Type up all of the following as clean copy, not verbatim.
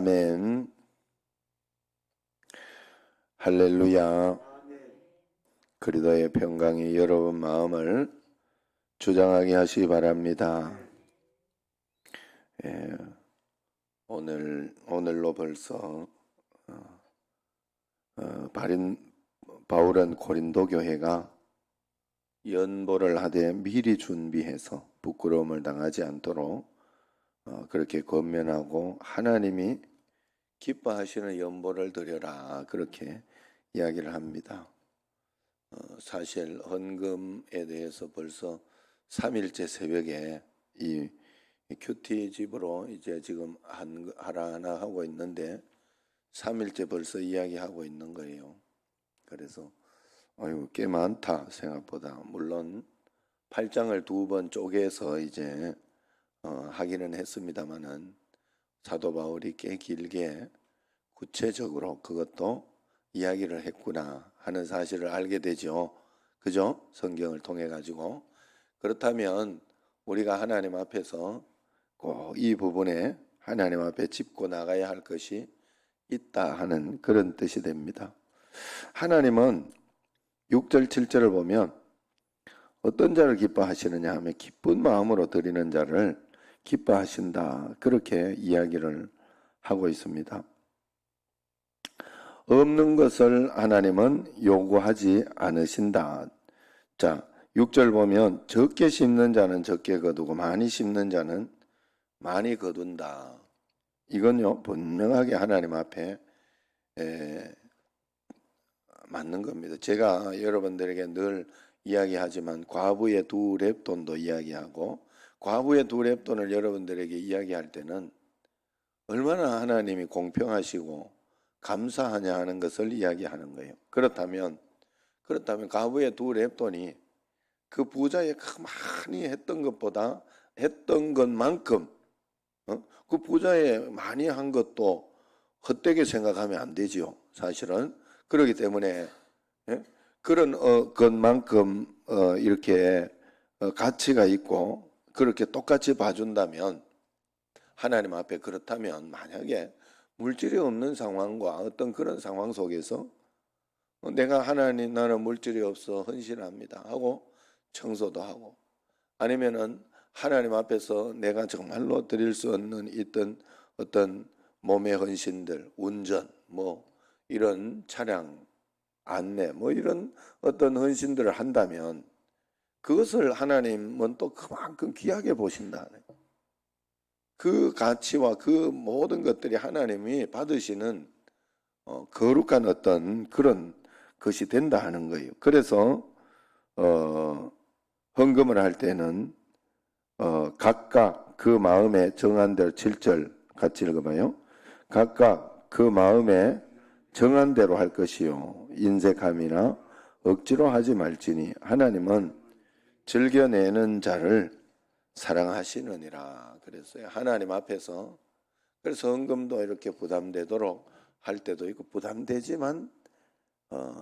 아멘. 할렐루야. 그리스도의 평강이 여러분 마음을 주장하게 하시기 바랍니다. 예, 오늘로 벌써 바울은 고린도 교회가 연보를 하되 미리 준비해서 부끄러움을 당하지 않도록 그렇게 권면하고 하나님이 기뻐하시는 연보를 드려라 그렇게 이야기를 합니다. 사실 헌금에 대해서 벌써 3일째 새벽에 이 큐티 집으로 이제 지금 하나 하고 있는데 3일째 벌써 이야기하고 있는 거예요. 그래서 꽤 많다 생각보다. 물론 8장을 2번 쪼개서 이제 하기는 했습니다마는 사도 바울이 꽤 길게 구체적으로 그것도 이야기를 했구나 하는 사실을 알게 되죠. 그죠? 성경을 통해 가지고. 그렇다면 우리가 하나님 앞에서 꼭 이 부분에 하나님 앞에 짚고 나가야 할 것이 있다 하는 그런 뜻이 됩니다. 하나님은 6절 7절을 보면 어떤 자를 기뻐하시느냐 하면 기쁜 마음으로 드리는 자를 기뻐하신다 그렇게 이야기를 하고 있습니다. 없는 것을 하나님은 요구하지 않으신다. 자, 6절 보면 적게 심는 자는 적게 거두고 많이 심는 자는 많이 거둔다. 이건요 분명하게 하나님 앞에 맞는 겁니다. 제가 여러분들에게 늘 이야기하지만 과부의 2렙돈도 이야기하고 과부의 2렙돈을 여러분들에게 이야기할 때는 얼마나 하나님이 공평하시고 감사하냐 하는 것을 이야기하는 거예요. 그렇다면 과부의 2렙돈이 그 부자의 많이 했던 것보다 했던 것만큼 그 부자의 많이 한 것도 헛되게 생각하면 안 되지요. 사실은 그렇기 때문에 그런 것만큼 이렇게 가치가 있고 그렇게 똑같이 봐준다면 하나님 앞에 그렇다면 만약에 물질이 없는 상황과 어떤 그런 상황 속에서 내가 하나님 나는 물질이 없어 헌신합니다 하고 청소도 하고 아니면은 하나님 앞에서 내가 정말로 드릴 수 없는 있던 어떤 몸의 헌신들 운전 뭐 이런 차량 안내 뭐 이런 어떤 헌신들을 한다면 그것을 하나님은 또 그만큼 귀하게 보신다는 그 가치와 그 모든 것들이 하나님이 받으시는 거룩한 어떤 그런 것이 된다 하는 거예요. 그래서 헌금을 할 때는 각각 그 마음에 정한 대로 7절 같이 읽어봐요. 각각 그 마음에 정한 대로 할 것이요 인색함이나 억지로 하지 말지니 하나님은 즐겨내는 자를 사랑하시느니라 그랬어요. 하나님 앞에서. 그래서 헌금도 이렇게 부담되도록 할 때도 있고 부담되지만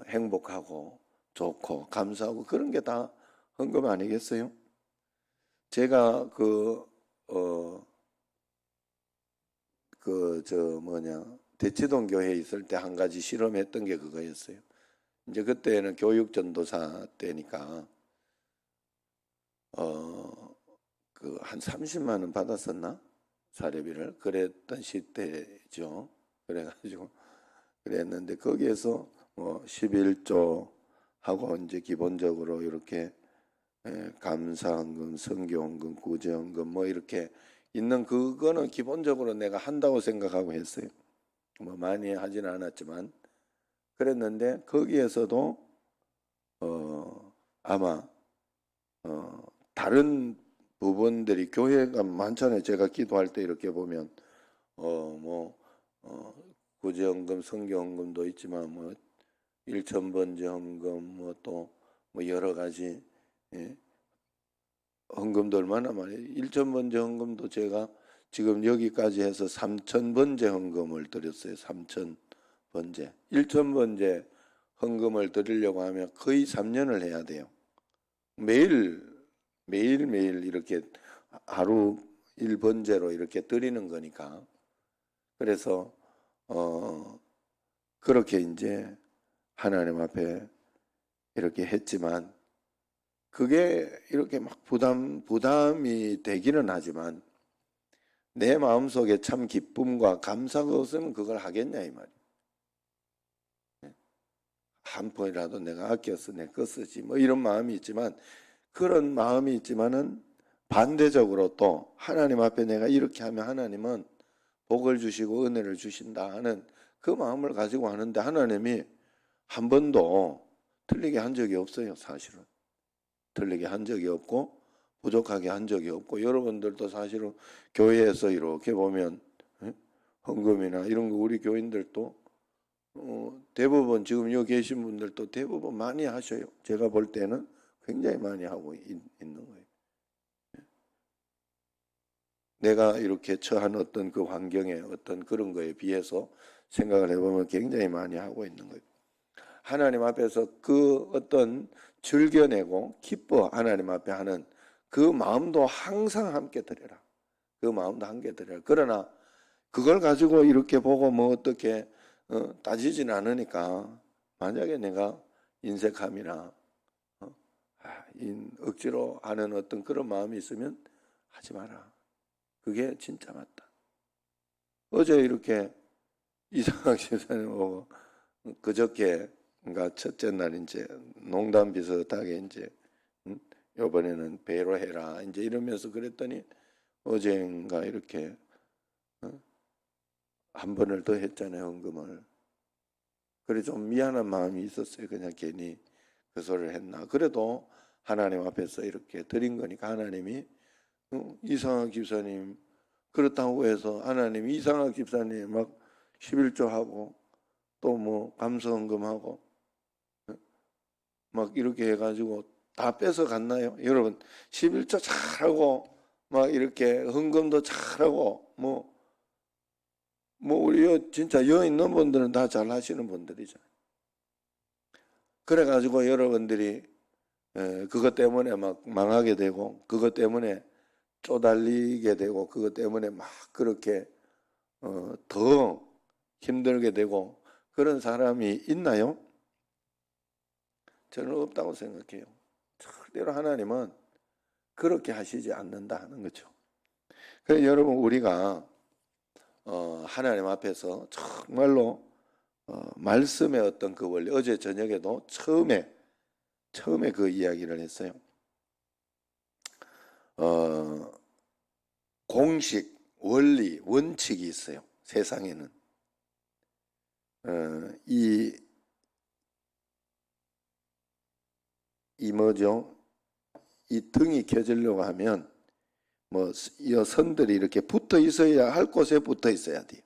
행복하고 좋고 감사하고 그런 게 다 헌금 아니겠어요? 제가 대치동 교회에 있을 때 한 가지 실험했던 게 그거였어요. 이제 그때는 교육 전도사 때니까 한 30만 원 받았었나? 사례비를 그랬던 시대죠. 그래가지고 그랬는데 거기에서 11조 하고 이제 기본적으로 이렇게 감사헌금, 성교헌금, 구제헌금 뭐 이렇게 있는 그거는 기본적으로 내가 한다고 생각하고 했어요. 뭐 많이 하지는 않았지만 그랬는데 거기에서도 아마 다른 부분들이 교회가 많잖아요. 제가 기도할 때 이렇게 보면 구제헌금, 성교헌금도 있지만 뭐 일천번제 헌금 뭐 또 뭐 여러 가지 헌금도 얼마나 많아요. 일천번제 헌금도 제가 지금 여기까지 해서 3천번제 헌금을 드렸어요. 3천번제. 1천번제 헌금을 드리려고 하면 거의 3년을 해야 돼요. 매일매일 이렇게 하루 1번제로 이렇게 드리는 거니까. 그래서 그렇게 이제 하나님 앞에 이렇게 했지만 그게 이렇게 막 부담이 되기는 하지만 내 마음속에 참 기쁨과 감사가 없으면 그걸 하겠냐 이 말이야. 한 푼이라도 내가 아껴서 내 거 쓰지 뭐 이런 마음이 있지만 그런 마음이 있지만은 반대적으로 또 하나님 앞에 내가 이렇게 하면 하나님은 복을 주시고 은혜를 주신다 하는 그 마음을 가지고 하는데 하나님이 한 번도 틀리게 한 적이 없어요. 사실은 틀리게 한 적이 없고 부족하게 한 적이 없고 여러분들도 사실은 교회에서 이렇게 보면 헌금이나 이런 거 우리 교인들도 대부분 지금 여기 계신 분들도 대부분 많이 하셔요. 제가 볼 때는 굉장히 많이 하고 있는 거예요. 내가 이렇게 처한 어떤 그 환경에 어떤 그런 거에 비해서 생각을 해보면 굉장히 많이 하고 있는 거예요. 하나님 앞에서 그 어떤 즐겨내고 기뻐 하나님 앞에 하는 그 마음도 항상 함께 드려라. 그 마음도 함께 드려라. 그러나 그걸 가지고 이렇게 보고 뭐 어떻게 따지진 않으니까 만약에 내가 인색함이나 억지로 하는 어떤 그런 마음이 있으면 하지 마라. 그게 진짜 맞다. 어제 이렇게 이상학 집사님 오고 그저께 그러니까 첫째 날 이제 농담 비슷하게 이제 이번에는 배로 해라 이제 이러면서 그랬더니 어제인가 이렇게 한 번을 더 했잖아요 헌금을. 그래 좀 미안한 마음이 있었어요. 그냥 괜히 그 소리를 했나. 그래도 하나님 앞에서 이렇게 드린 거니까 하나님이 이상학 집사님 그렇다고 해서 하나님이 이상학 집사님 막 11조 하고 또 뭐 감사헌금하고 막 이렇게 해가지고 다 뺏어 갔나요? 여러분 11조 잘하고 막 이렇게 헌금도 잘하고 뭐 우리 진짜 여 있는 분들은 다 잘하시는 분들이잖아요. 그래가지고 여러분들이 그것 때문에 막 망하게 되고 그것 때문에 쪼달리게 되고 그것 때문에 막 그렇게 더 힘들게 되고 그런 사람이 있나요? 저는 없다고 생각해요. 절대로 하나님은 그렇게 하시지 않는다 하는 거죠. 그래서 여러분 우리가 하나님 앞에서 정말로 말씀의 어떤 그 원리 어제 저녁에도 처음에 그 이야기를 했어요. 공식, 원리, 원칙이 있어요. 세상에는 이 뭐죠? 이 등이 켜지려고 하면 뭐 이 선들이 이렇게 붙어 있어야 할 곳에 붙어 있어야 돼요.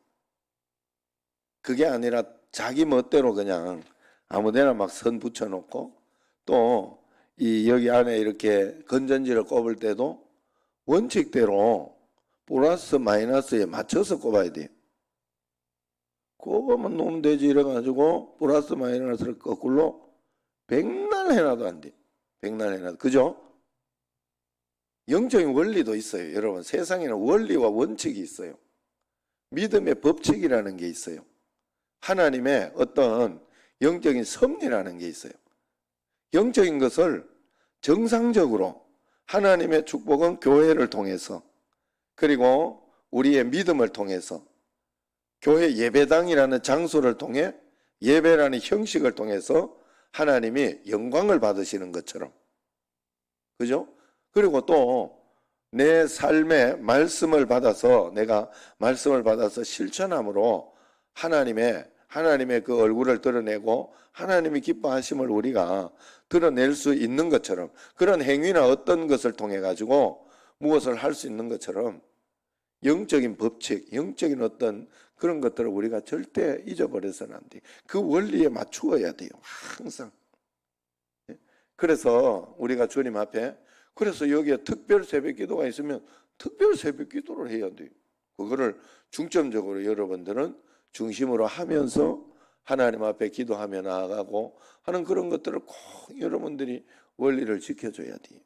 그게 아니라 자기 멋대로 그냥 아무데나 막 선 붙여놓고 또 이 여기 안에 이렇게 건전지를 꼽을 때도 원칙대로 플러스 마이너스에 맞춰서 꼽아야 돼요. 꼽으면 놓으면 되지 이래가지고 플러스 마이너스를 거꾸로 백날 해놔도 안 돼. 백날 해놔도 그죠? 영적인 원리도 있어요. 여러분 세상에는 원리와 원칙이 있어요. 믿음의 법칙이라는 게 있어요. 하나님의 어떤 영적인 섭리라는 게 있어요. 영적인 것을 정상적으로 하나님의 축복은 교회를 통해서 그리고 우리의 믿음을 통해서 교회 예배당이라는 장소를 통해 예배라는 형식을 통해서 하나님이 영광을 받으시는 것처럼 그죠? 그리고 또 내 삶의 말씀을 받아서 내가 말씀을 받아서 실천함으로 하나님의 그 얼굴을 드러내고 하나님이 기뻐하심을 우리가 드러낼 수 있는 것처럼 그런 행위나 어떤 것을 통해 가지고 무엇을 할 수 있는 것처럼 영적인 법칙, 영적인 어떤 그런 것들을 우리가 절대 잊어버려서는 안 돼요. 그 원리에 맞추어야 돼요. 항상. 그래서 우리가 주님 앞에 그래서 여기에 특별 새벽 기도가 있으면 특별 새벽 기도를 해야 돼요. 그거를 중점적으로 여러분들은 중심으로 하면서 하나님 앞에 기도하며 나아가고 하는 그런 것들을 꼭 여러분들이 원리를 지켜줘야 돼요.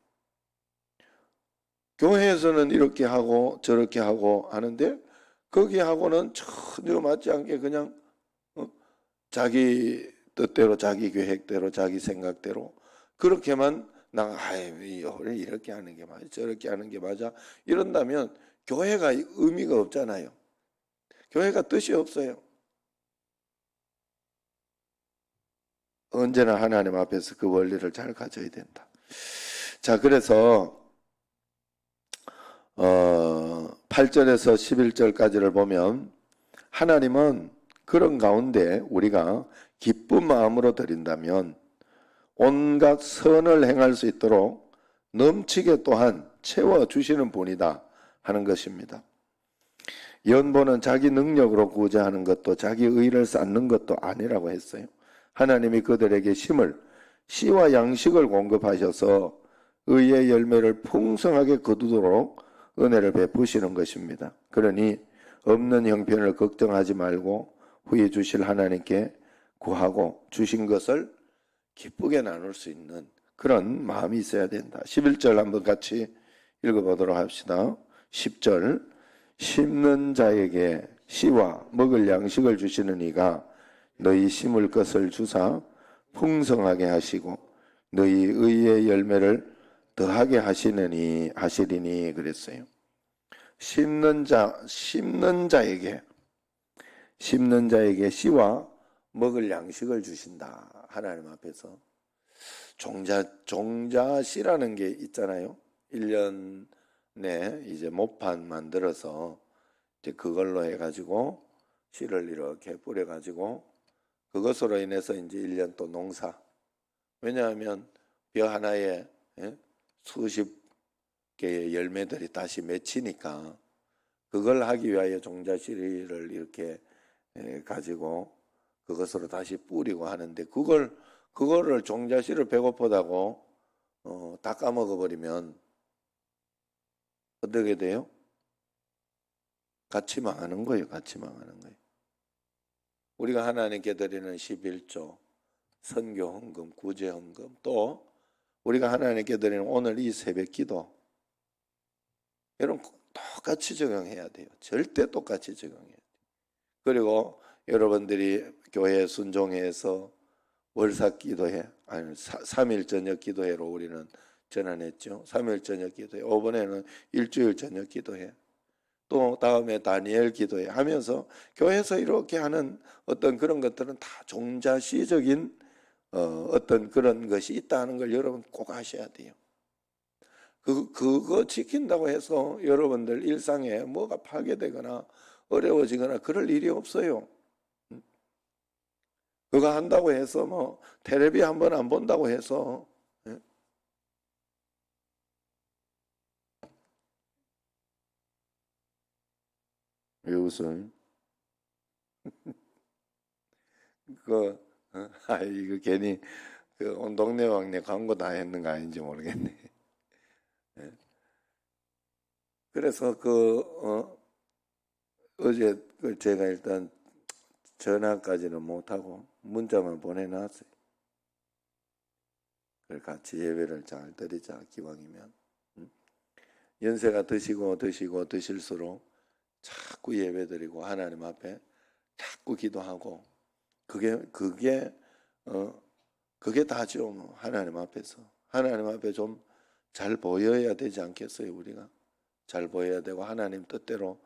교회에서는 이렇게 하고 저렇게 하고 하는데 거기하고는 전혀 맞지 않게 그냥 자기 뜻대로, 자기 계획대로, 자기 생각대로 그렇게만 이렇게 하는 게 맞아, 저렇게 하는 게 맞아 이런다면 교회가 의미가 없잖아요. 교회가 뜻이 없어요. 언제나 하나님 앞에서 그 원리를 잘 가져야 된다. 자, 그래서 8절에서 11절까지를 보면 하나님은 그런 가운데 우리가 기쁜 마음으로 드린다면 온갖 선을 행할 수 있도록 넘치게 또한 채워주시는 분이다 하는 것입니다. 연보는 자기 능력으로 구제하는 것도 자기 의를 쌓는 것도 아니라고 했어요. 하나님이 그들에게 씨와 양식을 공급하셔서 의의 열매를 풍성하게 거두도록 은혜를 베푸시는 것입니다. 그러니 없는 형편을 걱정하지 말고 후에 주실 하나님께 구하고 주신 것을 기쁘게 나눌 수 있는 그런 마음이 있어야 된다. 11절 한번 같이 읽어보도록 합시다. 10절 심는 자에게 씨와 먹을 양식을 주시는 이가 너희 심을 것을 주사 풍성하게 하시고 너희 의의 열매를 더하게 하시리니 그랬어요. 심는 자에게 씨와 먹을 양식을 주신다. 하나님 앞에서 종자씨라는 게 있잖아요. 1년 내 이제 모판 만들어서 이제 그걸로 해가지고 씨를 이렇게 뿌려가지고 그것으로 인해서 이제 1년 또 농사. 왜냐하면 벼 하나에 수십 개의 열매들이 다시 맺히니까 그걸 하기 위하여 종자씨를 이렇게 가지고 그것으로 다시 뿌리고 하는데 그거를 종자씨를 배고프다고 다 까먹어 버리면 어떻게 돼요? 같이 망하는 거예요. 같이 망하는 거예요. 우리가 하나님께 드리는 11조, 선교 헌금, 구제 헌금, 또 우리가 하나님께 드리는 오늘 이 새벽 기도, 여러분 똑같이 적용해야 돼요. 절대 똑같이 적용해야 돼요. 그리고 여러분들이 교회 순종해서 월삭 기도회, 아니 3일 저녁 기도회로 우리는 전환했죠. 3일 저녁 기도회, 이번에는 일주일 저녁 기도회, 또 다음에 다니엘 기도회 하면서 교회에서 이렇게 하는 어떤 그런 것들은 다 종자시적인 어떤 그런 것이 있다는 걸 여러분 꼭 아셔야 돼요. 그거 지킨다고 해서 여러분들 일상에 뭐가 파괴되거나 어려워지거나 그럴 일이 없어요. 그거 한다고 해서 뭐 텔레비 한 번 안 본다고 해서 왜 웃어요? 이거 괜히 온 동네 왕래 광고 다 했는 거 아닌지 모르겠네. 그래서 어제 제가 일단 전화까지는 못하고 문자만 보내놨어요. 그걸 같이 예배를 잘 드리자 기왕이면. 연세가 드실수록 자꾸 예배드리고 하나님 앞에 자꾸 기도하고 그게 다죠. 뭐 하나님 앞에 좀 잘 보여야 되지 않겠어요? 우리가 잘 보여야 되고 하나님 뜻대로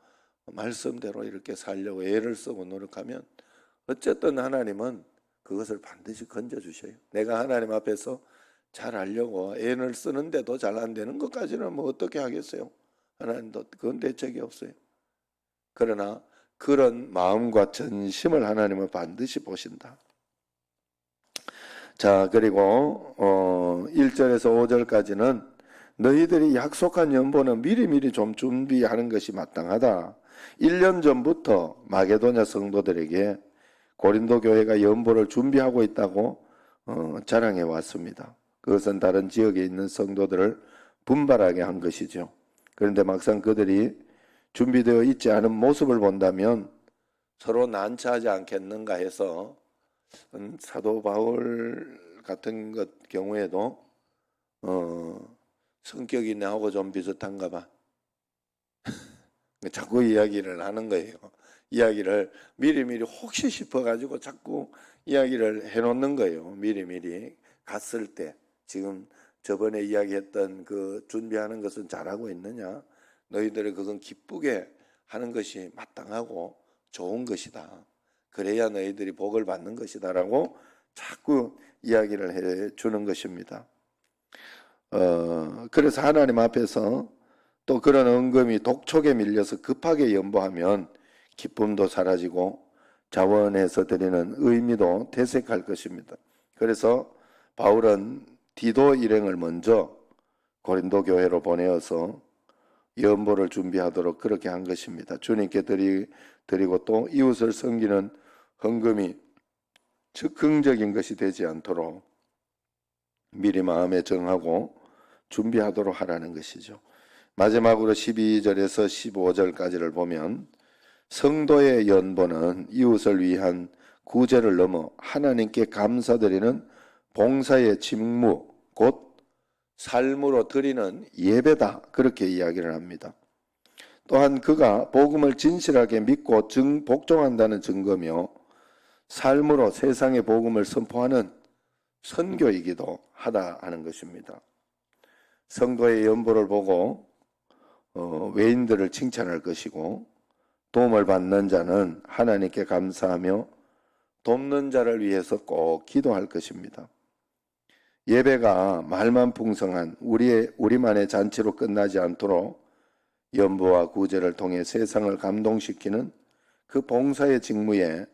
말씀대로 이렇게 살려고 애를 쓰고 노력하면 어쨌든 하나님은 그것을 반드시 건져주셔요. 내가 하나님 앞에서 잘 하려고 애를 쓰는데도 잘 안 되는 것까지는 뭐 어떻게 하겠어요? 하나님도 그건 대책이 없어요. 그러나 그런 마음과 전심을 하나님은 반드시 보신다. 자, 그리고 1절에서 5절까지는 너희들이 약속한 연보는 미리미리 좀 준비하는 것이 마땅하다. 1년 전부터 마게도냐 성도들에게 고린도 교회가 연보를 준비하고 있다고 자랑해 왔습니다. 그것은 다른 지역에 있는 성도들을 분발하게 한 것이죠. 그런데 막상 그들이 준비되어 있지 않은 모습을 본다면 서로 난처하지 않겠는가 해서 사도 바울 같은 경우에도 성격이 나하고 좀 비슷한가 봐. 자꾸 이야기를 하는 거예요. 이야기를 미리미리 혹시 싶어가지고 자꾸 이야기를 해놓는 거예요. 미리미리 갔을 때 지금 저번에 이야기했던 그 준비하는 것은 잘하고 있느냐? 너희들이 그건 기쁘게 하는 것이 마땅하고 좋은 것이다. 그래야 너희들이 복을 받는 것이다 라고 자꾸 이야기를 해 주는 것입니다. 그래서 하나님 앞에서 또 그런 은금이 독촉에 밀려서 급하게 연보하면 기쁨도 사라지고 자원해서 드리는 의미도 퇴색할 것입니다. 그래서 바울은 디도 일행을 먼저 고린도 교회로 보내어서 연보를 준비하도록 그렇게 한 것입니다. 주님께 드리고 또 이웃을 섬기는 헌금이 즉흥적인 것이 되지 않도록 미리 마음에 정하고 준비하도록 하라는 것이죠. 마지막으로 12절에서 15절까지를 보면 성도의 연보는 이웃을 위한 구제를 넘어 하나님께 감사드리는 봉사의 직무, 곧 삶으로 드리는 예배다. 그렇게 이야기를 합니다. 또한 그가 복음을 진실하게 믿고 복종한다는 증거며 삶으로 세상의 복음을 선포하는 선교이기도 하다 하는 것입니다. 성도의 연보를 보고 외인들을 칭찬할 것이고 도움을 받는 자는 하나님께 감사하며 돕는 자를 위해서 꼭 기도할 것입니다. 예배가 말만 풍성한 우리만의 잔치로 끝나지 않도록 연보와 구제를 통해 세상을 감동시키는 그 봉사의 직무에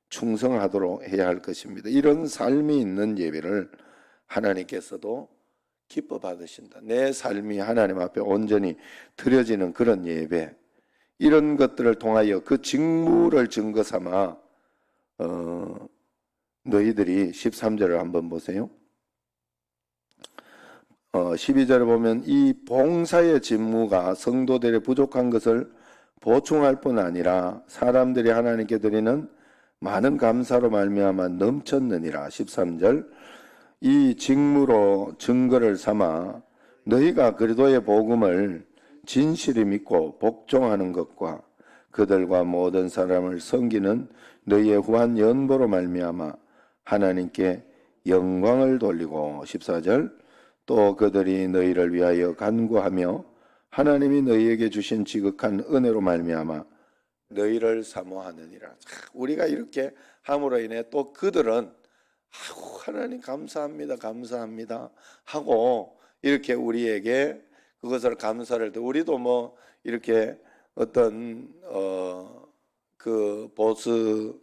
충성하도록 해야 할 것입니다. 이런 삶이 있는 예배를 하나님께서도 기뻐 받으신다. 내 삶이 하나님 앞에 온전히 드려지는 그런 예배, 이런 것들을 통하여 그 직무를 증거 삼아 너희들이 13절을 한번 보세요. 12절을 보면 이 봉사의 직무가 성도들의 부족한 것을 보충할 뿐 아니라 사람들이 하나님께 드리는 많은 감사로 말미암아 넘쳤느니라. 13절 이 직무로 증거를 삼아 너희가 그리스도의 복음을 진실히 믿고 복종하는 것과 그들과 모든 사람을 섬기는 너희의 후한 연보로 말미암아 하나님께 영광을 돌리고 14절 또 그들이 너희를 위하여 간구하며 하나님이 너희에게 주신 지극한 은혜로 말미암아 너희를 사모하느니라. 우리가 이렇게 함으로 인해 또 그들은 하나님 감사합니다 감사합니다 하고 이렇게 우리에게 그것을 감사를 때 우리도 뭐 이렇게 어떤 그 보스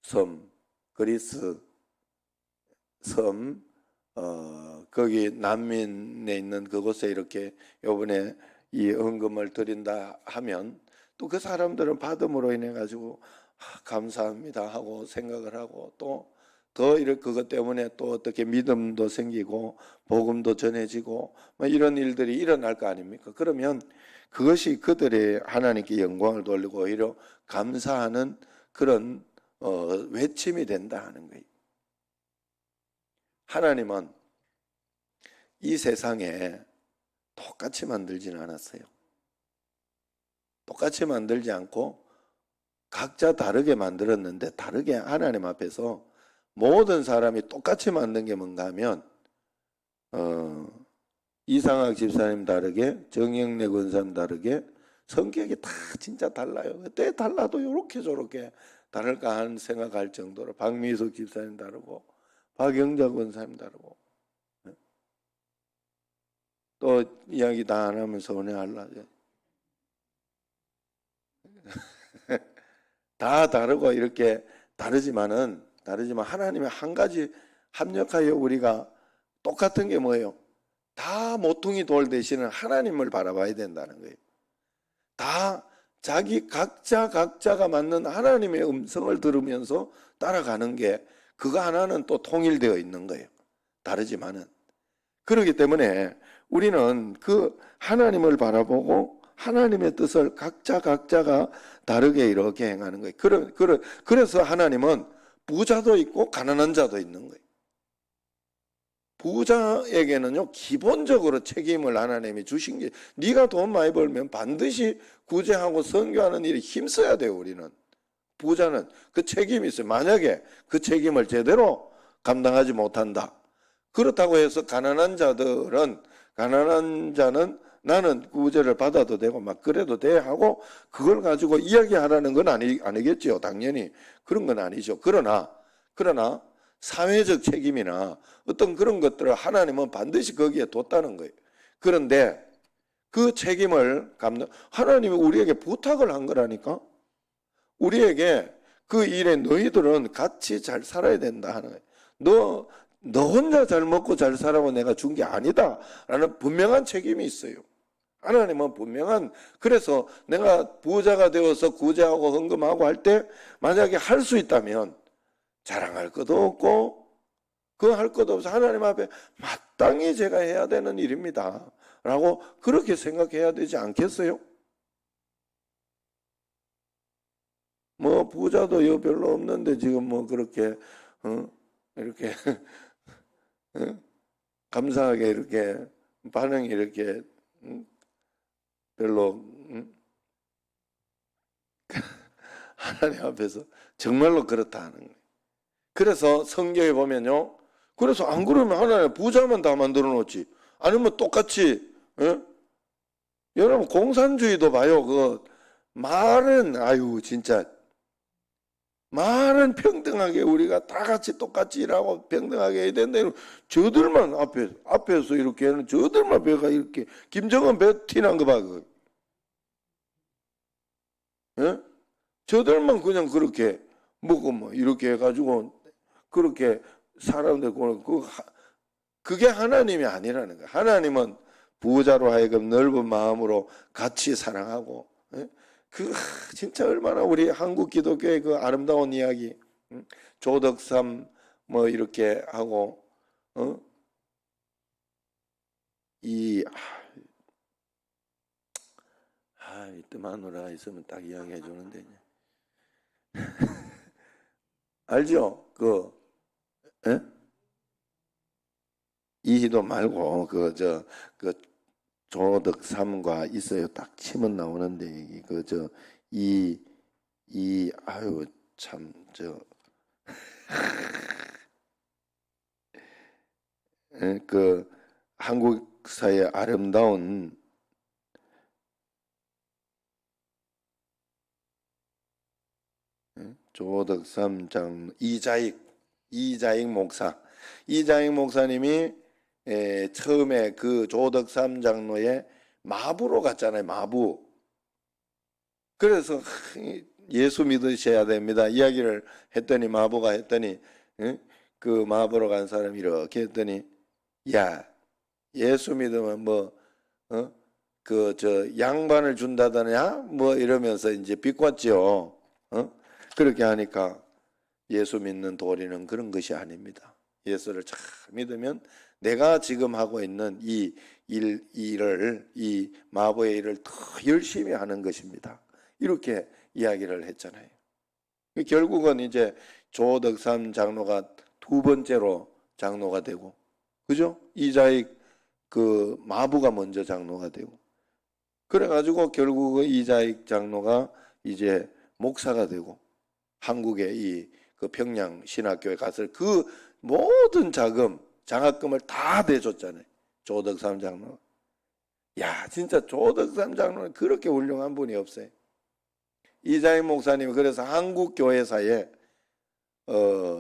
섬 그리스 섬 거기 난민에 있는 그곳에 이렇게 이번에 이 헌금을 드린다 하면 또 그 사람들은 받음으로 인해 가지고 감사합니다 하고 생각을 하고 또 더 이렇게 그것 때문에 또 어떻게 믿음도 생기고 복음도 전해지고 뭐 이런 일들이 일어날 거 아닙니까? 그러면 그것이 그들의 하나님께 영광을 돌리고 오히려 감사하는 그런 외침이 된다 하는 거예요. 하나님은 이 세상에 똑같이 만들지는 않았어요. 똑같이 만들지 않고 각자 다르게 만들었는데 다르게 하나님 앞에서 모든 사람이 똑같이 만든 게 뭔가 하면 이상학 집사님 다르게 정영래 권사님 다르게 성격이 다 진짜 달라요. 그때 달라도 이렇게 저렇게 다를까 하는 생각할 정도로 박미숙 집사님 다르고 박영자 권사님 다르고 또 이야기 다 안 하면 서운해하려고 다 다르고 이렇게 다르지만 하나님의 한 가지 합력하여 우리가 똑같은 게 뭐예요? 다 모퉁이 돌 대신에 하나님을 바라봐야 된다는 거예요. 다 자기 각자가 맞는 하나님의 음성을 들으면서 따라가는 게 그거 하나는 또 통일되어 있는 거예요. 다르지만은. 그렇기 때문에 우리는 그 하나님을 바라보고 하나님의 뜻을 각자가 다르게 이렇게 행하는 거예요. 그래서 하나님은 부자도 있고 가난한 자도 있는 거예요. 부자에게는요 기본적으로 책임을 하나님이 주신 게, 네가 돈 많이 벌면 반드시 구제하고 선교하는 일에 힘써야 돼요. 우리는 부자는 그 책임이 있어요. 만약에 그 책임을 제대로 감당하지 못한다, 그렇다고 해서 가난한 자는 나는 구제를 받아도 되고 막 그래도 돼 하고 그걸 가지고 이야기하라는 건 아니겠죠. 당연히 그런 건 아니죠. 그러나 사회적 책임이나 어떤 그런 것들을 하나님은 반드시 거기에 뒀다는 거예요. 그런데 그 책임을 하나님이 우리에게 부탁을 한 거라니까. 우리에게 그 일에 너희들은 같이 잘 살아야 된다 하는 거예요. 너 혼자 잘 먹고 잘 살라고 내가 준 게 아니다 라는 분명한 책임이 있어요. 하나님은 그래서 내가 부자가 되어서 구제하고 헌금하고 할 때 만약에 할 수 있다면 자랑할 것도 없고 그 할 것도 없어 하나님 앞에 마땅히 제가 해야 되는 일입니다 라고 그렇게 생각해야 되지 않겠어요? 뭐 부자도 여 별로 없는데 지금 뭐 그렇게 이렇게 감사하게 이렇게 반응이 이렇게 별로 하나님 앞에서 정말로 그렇다 하는 거예요. 그래서 성경에 보면요, 그래서 안 그러면 하나님 부자만 다 만들어 놓지, 아니면 똑같이 여러분 공산주의도 봐요. 그 말은 진짜 말은 평등하게 우리가 다 같이 똑같이 일하고 평등하게 해야 된다. 저들만 앞에서 이렇게 하는 저들만 배가 이렇게 김정은 배 티난 거 봐. 저들만 그냥 그렇게 먹고 뭐 이렇게 해가지고 그렇게 사람들 그게 하나님이 아니라는 거야. 하나님은 부자로 하여금 넓은 마음으로 같이 사랑하고 진짜 얼마나 우리 한국 기독교의 그 아름다운 이야기, 조덕삼 뭐 이렇게 하고 이때 마누라가 있으면 딱 이야기해 주는데 알죠? 이희도 말고 그 조덕삼과 있어요. 딱 치면 나오는데 그 한국사의 아름다운 조덕삼 장로 이자익 목사님이 처음에 그 조덕삼 장로의 마부로 갔잖아요. 마부. 그래서 예수 믿으셔야 됩니다 이야기를 했더니 마부가 했더니 그 마부로 간 사람이 이렇게 했더니 야, 예수 믿으면 양반을 준다더냐 뭐 이러면서 이제 비꼬았죠. 그렇게 하니까 예수 믿는 도리는 그런 것이 아닙니다. 예수를 잘 믿으면 내가 지금 하고 있는 이 마부의 일을 더 열심히 하는 것입니다. 이렇게 이야기를 했잖아요. 결국은 이제 조덕삼 장로가 두 번째로 장로가 되고, 그죠? 이자익 그 마부가 먼저 장로가 되고, 그래가지고 결국은 이자익 장로가 이제 목사가 되고, 한국의 그 평양 신학교에 가서 그 모든 장학금을 다 대줬잖아요. 조덕삼 장로. 야, 진짜 조덕삼 장로는 그렇게 훌륭한 분이 없어요. 이자익 목사님이 그래서 한국교회사에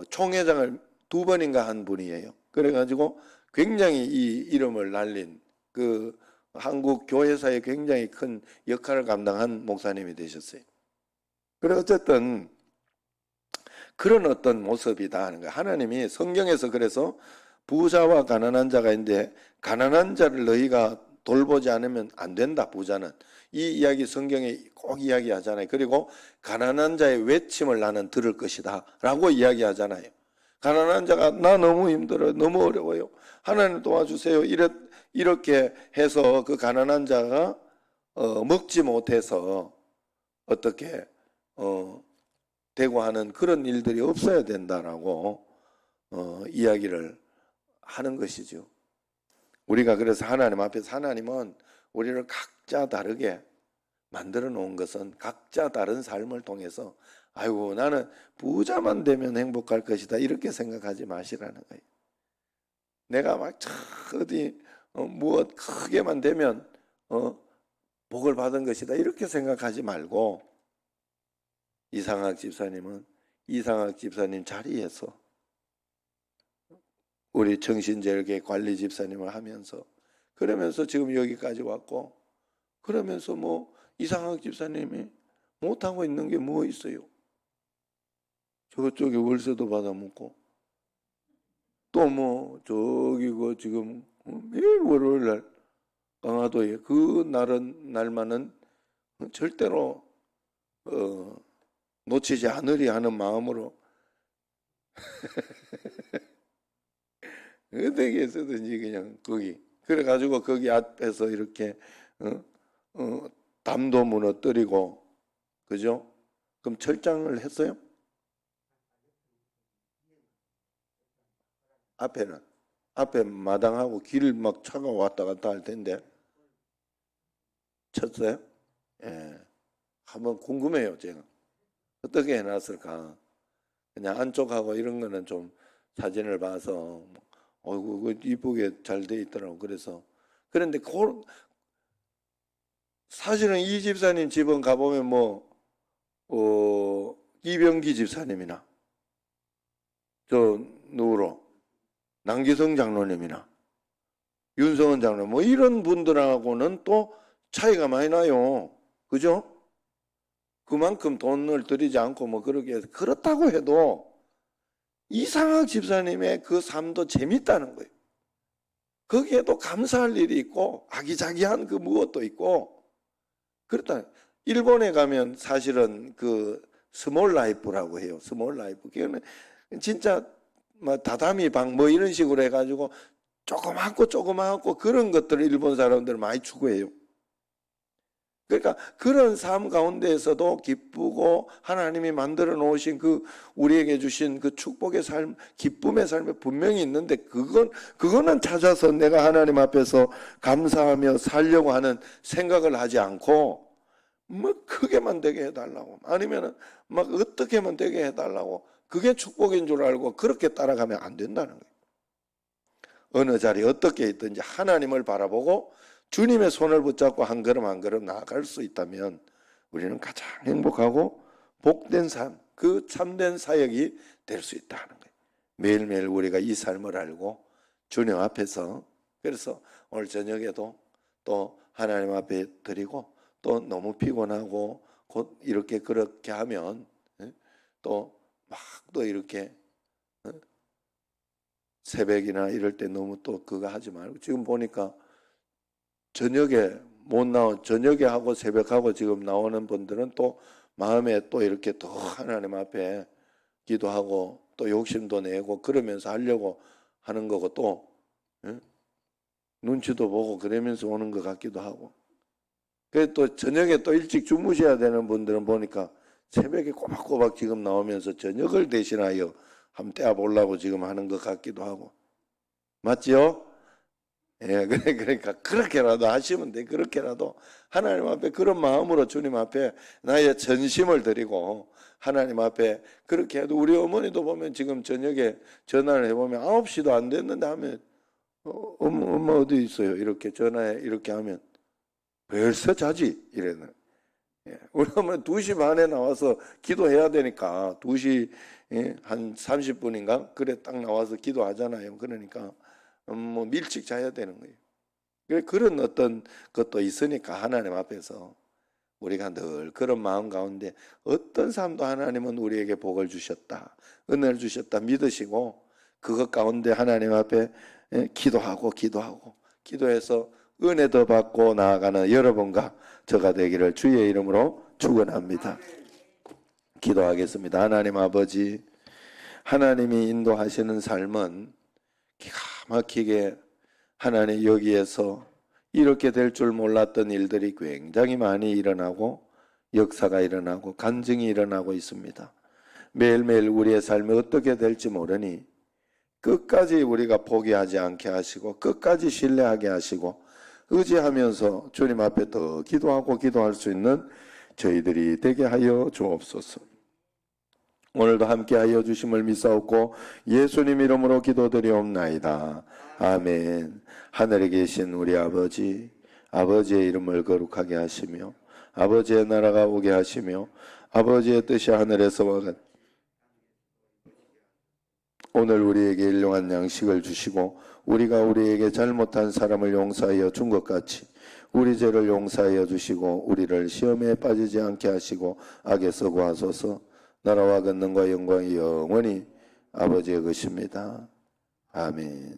총회장을 두 번인가 한 분이에요. 그래가지고 굉장히 이 이름을 날린 그 한국교회사에 굉장히 큰 역할을 감당한 목사님이 되셨어요. 그래 어쨌든 그런 어떤 모습이다 하는 거예요. 하나님이 성경에서 그래서 부자와 가난한 자가 있는데 가난한 자를 너희가 돌보지 않으면 안 된다. 부자는 이 이야기 성경에 꼭 이야기하잖아요. 그리고 가난한 자의 외침을 나는 들을 것이다 라고 이야기하잖아요. 가난한 자가 나 너무 힘들어요, 너무 어려워요, 하나님 도와주세요, 이렇게 해서 그 가난한 자가 먹지 못해서 어떻게 되고 하는 그런 일들이 없어야 된다라고 이야기를 하는 것이죠. 우리가 그래서 하나님 앞에서 하나님은 우리를 각자 다르게 만들어 놓은 것은 각자 다른 삶을 통해서 아이고 나는 부자만 되면 행복할 것이다 이렇게 생각하지 마시라는 거예요. 내가 막 어디 무엇 크게만 되면 복을 받은 것이다 이렇게 생각하지 말고 이상학 집사님은 이상학 집사님 자리에서 우리 정신재력의 관리 집사님을 하면서 그러면서 지금 여기까지 왔고 그러면서 뭐 이상학 집사님이 못하고 있는 게 뭐 있어요? 저쪽에 월세도 받아먹고 또 뭐 저기 그 지금 매일 월요일 날 강화도에 그 날만은 절대로 놓치지 않으리 하는 마음으로 어떻게 해서든지 그냥 거기 그래가지고 거기 앞에서 이렇게 담도 무너뜨리고 그죠? 그럼 철장을 했어요? 앞에 마당하고 길 막 차가 왔다 갔다 할 텐데 쳤어요? 예. 한번 궁금해요, 제가. 어떻게 해놨을까? 그냥 안쪽하고 이런 거는 좀 사진을 봐서, 어이구, 그 이쁘게 잘 돼 있더라고. 그래서. 그런데 사실은 이 집사님 집은 가보면 이병기 집사님이나, 누구로? 남기성 장로님이나, 윤성원 장로님, 뭐 이런 분들하고는 또 차이가 많이 나요. 그죠? 그만큼 돈을 들이지 않고 뭐 그렇게 해서 그렇다고 해도 이상학 집사님의 그 삶도 재밌다는 거예요. 거기에도 감사할 일이 있고 아기자기한 그 무엇도 있고 그렇다. 일본에 가면 사실은 그 스몰 라이프라고 해요. 스몰 라이프. 그거는 진짜 뭐 다다미 방 뭐 이런 식으로 해가지고 조그맣고 그런 것들을 일본 사람들 많이 추구해요. 그러니까 그런 삶 가운데에서도 기쁘고 하나님이 만들어 놓으신 그 우리에게 주신 그 축복의 삶, 기쁨의 삶이 분명히 있는데 그거는 찾아서 내가 하나님 앞에서 감사하며 살려고 하는 생각을 하지 않고 뭐 크게만 되게 해달라고 아니면은 막 어떻게만 되게 해달라고 그게 축복인 줄 알고 그렇게 따라가면 안 된다는 거예요. 어느 자리 어떻게 있든지 하나님을 바라보고 주님의 손을 붙잡고 한 걸음 한 걸음 나아갈 수 있다면 우리는 가장 행복하고 복된 삶, 그 참된 사역이 될 수 있다는 거예요. 매일매일 우리가 이 삶을 알고 주님 앞에서 그래서 오늘 저녁에도 또 하나님 앞에 드리고 또 너무 피곤하고 곧 이렇게 그렇게 하면 또 막 또 이렇게 새벽이나 이럴 때 너무 또 그거 하지 말고 지금 보니까 저녁에 저녁에 하고 새벽하고 지금 나오는 분들은 또 마음에 또 이렇게 더 하나님 앞에 기도하고 또 욕심도 내고 그러면서 하려고 하는 거고 또 눈치도 보고 그러면서 오는 것 같기도 하고 그래 또 저녁에 또 일찍 주무셔야 되는 분들은 보니까 새벽에 꼬박꼬박 지금 나오면서 저녁을 대신하여 한번 떼어보려고 지금 하는 것 같기도 하고 맞지요? 예, 그러니까 그렇게라도 하시면 돼. 그렇게라도 하나님 앞에 그런 마음으로 주님 앞에 나의 전심을 드리고 하나님 앞에 그렇게 해도 우리 어머니도 보면 지금 저녁에 전화를 해보면 9시도 안 됐는데 하면 엄마 어디 있어요? 이렇게 전화해 이렇게 하면 벌써 자지 이래는. 예, 우리 어머니 2시 반에 나와서 기도해야 되니까 2시 한 30분인가 그래 딱 나와서 기도하잖아요. 그러니까 뭐 밀집 자야 되는 거예요. 그런 어떤 것도 있으니까 하나님 앞에서 우리가 늘 그런 마음 가운데 어떤 삶도 하나님은 우리에게 복을 주셨다, 은혜를 주셨다 믿으시고 그것 가운데 하나님 앞에 기도해서 은혜도 받고 나아가는 여러분과 저가 되기를 주의 이름으로 축원합니다. 기도하겠습니다. 하나님 아버지, 하나님이 인도하시는 삶은 기가 막히게 하나님 여기에서 이렇게 될 줄 몰랐던 일들이 굉장히 많이 일어나고 역사가 일어나고 간증이 일어나고 있습니다. 매일매일 우리의 삶이 어떻게 될지 모르니 끝까지 우리가 포기하지 않게 하시고 끝까지 신뢰하게 하시고 의지하면서 주님 앞에 더 기도하고 기도할 수 있는 저희들이 되게 하여 주옵소서. 오늘도 함께하여 주심을 믿사옵고 예수님 이름으로 기도드리옵나이다. 아멘. 하늘에 계신 우리 아버지, 아버지의 이름을 거룩하게 하시며 아버지의 나라가 오게 하시며 아버지의 뜻이 하늘에서와 같이 오늘 우리에게 일용한 양식을 주시고 우리가 우리에게 잘못한 사람을 용서하여 준 것 같이 우리 죄를 용서하여 주시고 우리를 시험에 빠지지 않게 하시고 악에서 구하소서. 나라와 권능과 영광이 영원히 아버지의 것입니다. 아멘.